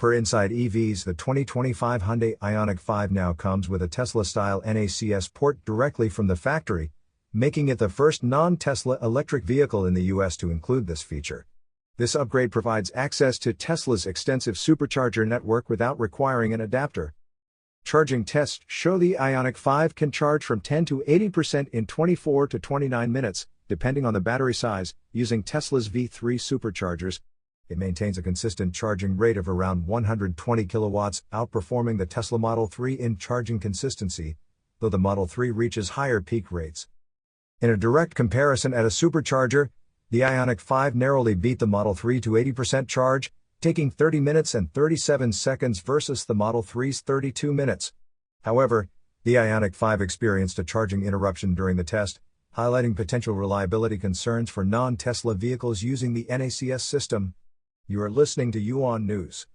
Per Inside EVs, the 2025 Hyundai Ioniq 5 now comes with a Tesla-style NACS port directly from the factory, making it the first non-Tesla electric vehicle in the US to include this feature. This upgrade provides access to Tesla's extensive Supercharger network without requiring an adapter. Charging tests show the Ioniq 5 can charge from 10 to 80% in 24 to 29 minutes, depending on the battery size, using Tesla's V3 Superchargers. It maintains a consistent charging rate of around 120 kilowatts, outperforming the Tesla Model 3 in charging consistency, though the Model 3 reaches higher peak rates. In a direct comparison at a supercharger, the Ioniq 5 narrowly beat the Model 3 to 80% charge, taking 30 minutes and 37 seconds versus the Model 3's 32 minutes. However, the Ioniq 5 experienced a charging interruption during the test, highlighting potential reliability concerns for non-Tesla vehicles using the NACS system. You are listening to Yuan News.